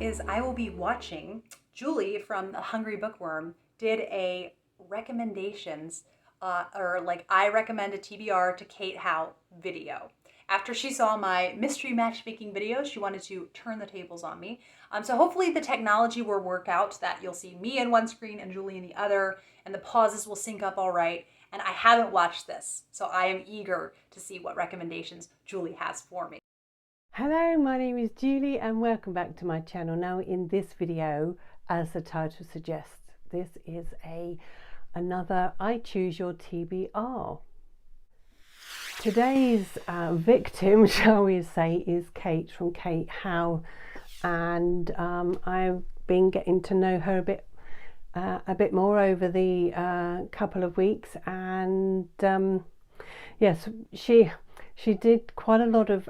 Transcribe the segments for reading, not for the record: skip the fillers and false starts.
is I will be watching. Julie from the Hungry Bookworm did a recommendations or like I recommend a TBR to Kate Howe video. After she saw my mystery matchmaking video, she wanted to turn the tables on me. So hopefully the technology will work out that you'll see me in one screen and Julie in the other, and the pauses will sync up all right. And I haven't watched this, so I am eager to see what recommendations Julie has for me. Hello, my name is Julie and welcome back to my channel. Now in this video, as the title suggests, this is another I Choose Your TBR. Today's victim, shall we say, is Kate from Kate Howe, and I've been getting to know her a bit more over the couple of weeks, and yes, she did quite a lot of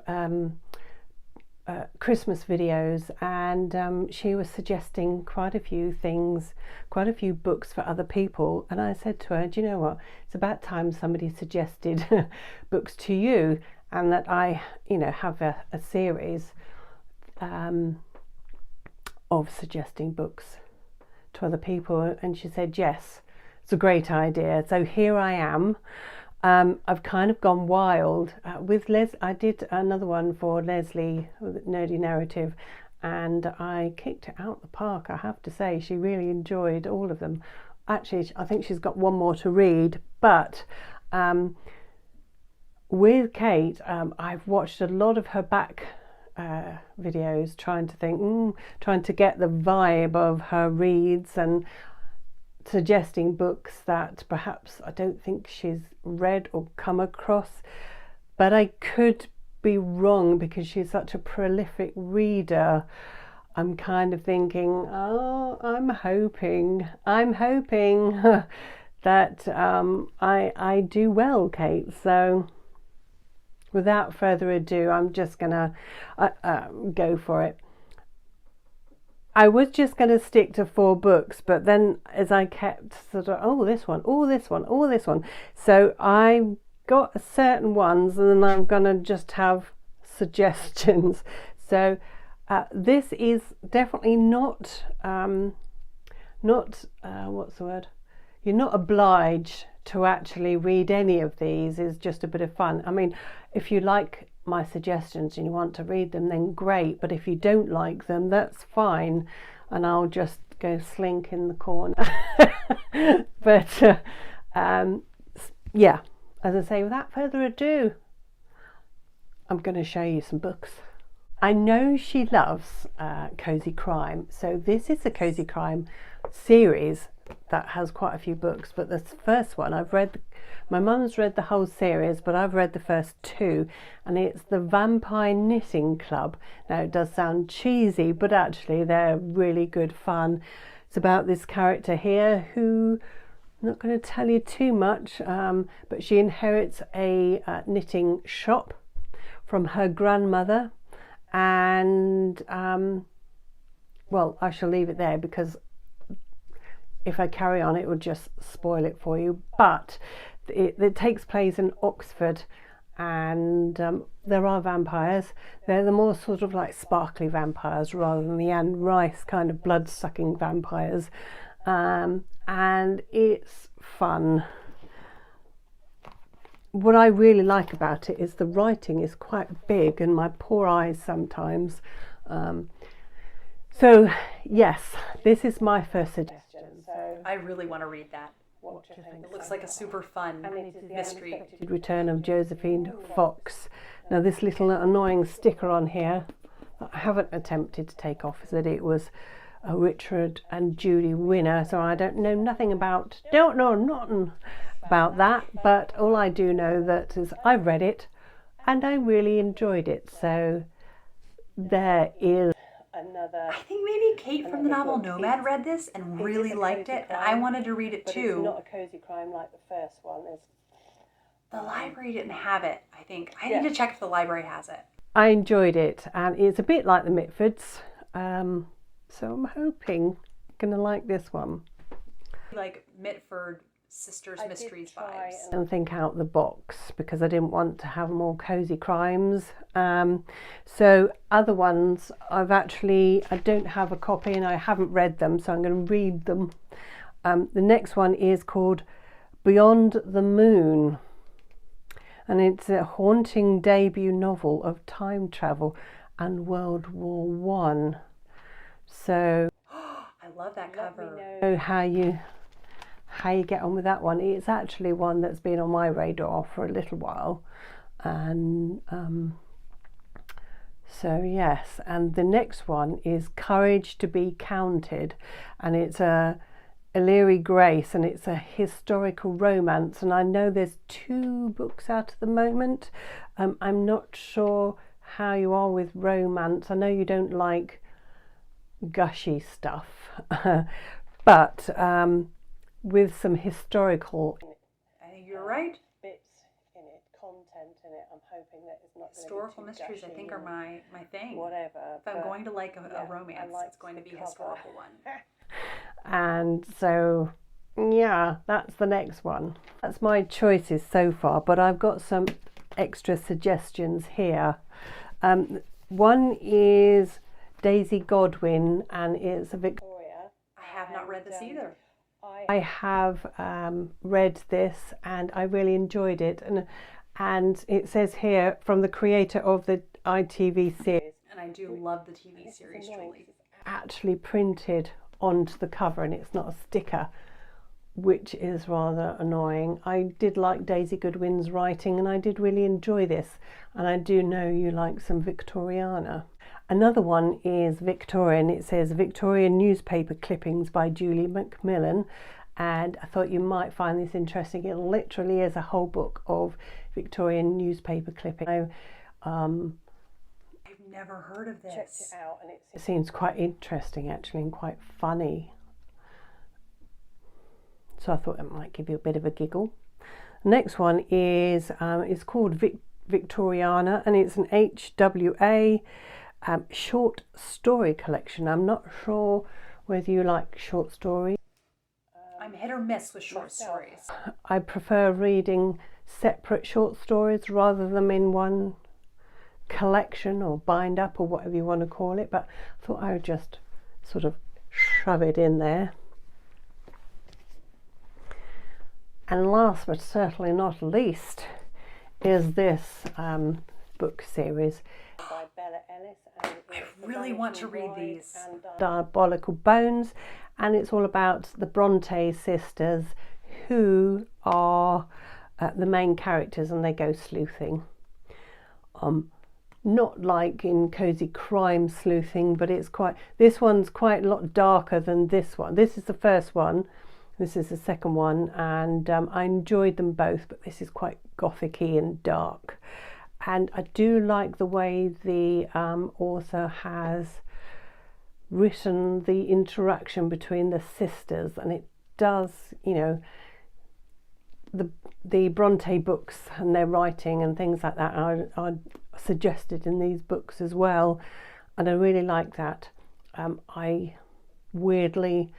Christmas videos, and she was suggesting quite a few things, quite a few books for other people, and I said to her, do you know what, it's about time somebody suggested books to you, and that I have a series of suggesting books to other people. And she said yes, it's a great idea. So here I am. I've kind of gone wild with I did another one for Leslie, Nerdy Narrative, and I kicked it out the park, I have to say. She really enjoyed all of them. Actually, I think she's got one more to read, but with Kate, I've watched a lot of her back videos, trying to get the vibe of her reads and suggesting books that perhaps I don't think she's read or come across, but I could be wrong because she's such a prolific reader. I'm kind of thinking, oh, I'm hoping that I do well, Kate. So without further ado, I'm just gonna go for it. I was just going to stick to 4 books, but then as I kept sort of, oh, this one, oh, this one, oh, this one. So I got certain ones, and then I'm going to just have suggestions. So this is definitely not, what's the word? You're not obliged to actually read any of these. It's just a bit of fun. I mean, if you like my suggestions and you want to read them, then great, but if you don't like them, that's fine, and I'll just go slink in the corner. But yeah, as I say, without further ado, I'm going to show you some books. I know she loves cozy crime, so this is a cozy crime series that has quite a few books, but the first one I've read, my mum's read the whole series, but I've read the first 2, and it's the Vampire Knitting Club. Now it does sound cheesy, but actually they're really good fun. It's about this character here who, I'm not going to tell you too much, but she inherits a knitting shop from her grandmother, and well, I shall leave it there because if I carry on it would just spoil it for you. But it takes place in Oxford, and there are vampires. They're the more sort of like sparkly vampires rather than the Anne Rice kind of blood-sucking vampires, and it's fun. What I really like about it is the writing is quite big, and my poor eyes sometimes. So yes, this is my first suggestion. So I really want to read that. what do you think? It looks like a super fun mystery. Return of Josephine Fox. Now this little annoying sticker on here that I haven't attempted to take off is that it was a Richard and Judy winner, so I don't know nothing about that, but all I do know that is I've read it and I really enjoyed it. So there is another. I think maybe Kate from the novel Nomad read this and really liked it, and I wanted to read it too. It's not a cozy crime like the first one is. The library didn't have it, I think. I need to check if the library has it. I enjoyed it, and it's a bit like the Mitfords, so I'm hoping I'm gonna like this one. Like Mitford Sisters Mysteries vibes. And think out the box because I didn't want to have more cozy crimes. So other ones I don't have a copy and I haven't read them, so I'm going to read them. The next one is called Beyond the Moon, and it's a haunting debut novel of time travel and World War One. So I love that cover. Let me know how you get on with that one. It's actually one that's been on my radar for a little while, and so yes. And the next one is Courage to be Counted, and it's a Eleri Grace, and it's a historical romance, and I know there's 2 books out at the moment. I'm not sure how you are with romance. I know you don't like gushy stuff, but with some historical, I think you're right. Bits in it, content in it. I'm hoping that it's not historical mysteries. I think are my thing. Whatever. If I'm going to like a romance, it's going to be a historical one. And so, yeah, that's the next one. That's my choices so far, but I've got some extra suggestions here. One is Daisy Goodwin, and it's a Victoria. I have not read this either. I have read this and I really enjoyed it, and it says here from the creator of the ITV series. And I do love the TV series, Julie. Actually printed onto the cover and it's not a sticker, which is rather annoying. I did like Daisy Goodwin's writing and I did really enjoy this, and I do know you like some Victoriana. Another one is Victorian. It says Victorian newspaper clippings by Julie Macmillan, and I thought you might find this interesting. It literally is a whole book of Victorian newspaper clippings. I've never heard of this. Checked it out and it seems quite interesting actually, and quite funny. So I thought it might give you a bit of a giggle. The next one is it's called Victoriana, and it's an HWA short story collection. I'm not sure whether you like short stories. I'm hit or miss with short stories. I prefer reading separate short stories rather than in one collection or bind up or whatever you want to call it, but I thought I would just sort of shove it in there. And last but certainly not least is this book series by Ellis. I really want to read these. Diabolical Bones, and it's all about the Bronte sisters, who are the main characters, and they go sleuthing. Not like in cozy crime sleuthing, but this one's quite a lot darker than this one. This is the first one, this is the second one, and I enjoyed them both, but this is quite gothic-y and dark. And I do like the way the author has written the interaction between the sisters, and it does, you know, the Bronte books and their writing and things like that are suggested in these books as well, and I really like that. I weirdly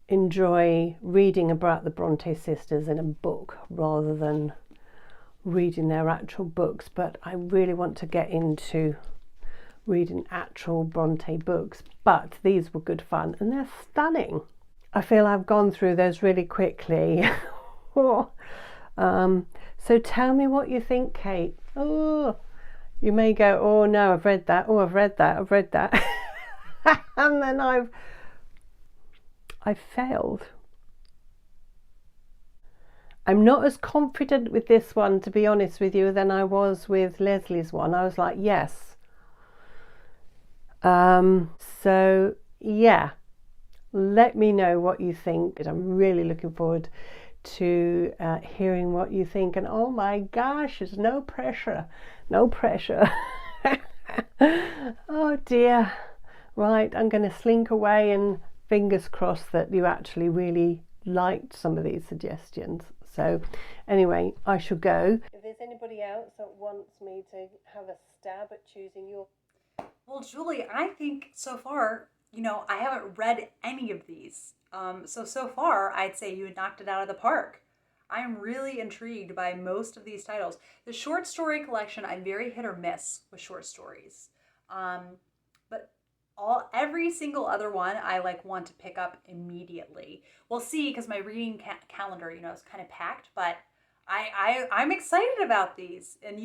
enjoy reading about the Bronte sisters in a book rather than reading their actual books, but I really want to get into reading actual Bronte books. But these were good fun and they're stunning. I feel I've gone through those really quickly. So tell me what you think, Kate. Oh, you may go, oh no, I've read that, oh I've read that and then I've failed. I'm not as confident with this one, to be honest with you, than I was with Leslie's one. I was like, yes. So yeah, let me know what you think. I'm really looking forward to hearing what you think. And oh my gosh, there's no pressure. Oh dear. Right, I'm going to slink away, and fingers crossed that you actually really liked some of these suggestions. So anyway, I shall go. If there's anybody else that wants me to have a stab at choosing your... Well, Julie, I think so far, you know, I haven't read any of these. So far, I'd say you knocked it out of the park. I'm really intrigued by most of these titles. The short story collection, I'm very hit or miss with short stories. But every single other one I like want to pick up immediately. We'll see, because my reading calendar, is kind of packed, but I'm excited about these. And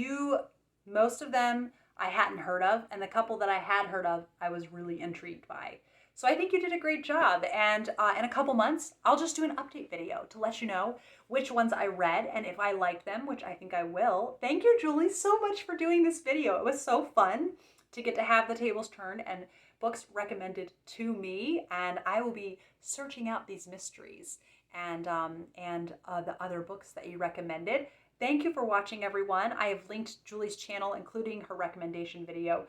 most of them I hadn't heard of, and the couple that I had heard of, I was really intrigued by. So I think you did a great job. And in a couple months, I'll just do an update video to let you know which ones I read and if I liked them, which I think I will. Thank you, Julie, so much for doing this video. It was so fun to get to have the tables turned and books recommended to me. And I will be searching out these mysteries and the other books that you recommended. Thank you for watching, everyone. I have linked Julie's channel, including her recommendation video,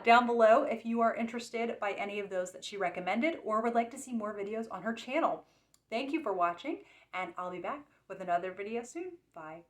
down below if you are interested by any of those that she recommended or would like to see more videos on her channel. Thank you for watching, and I'll be back with another video soon. Bye.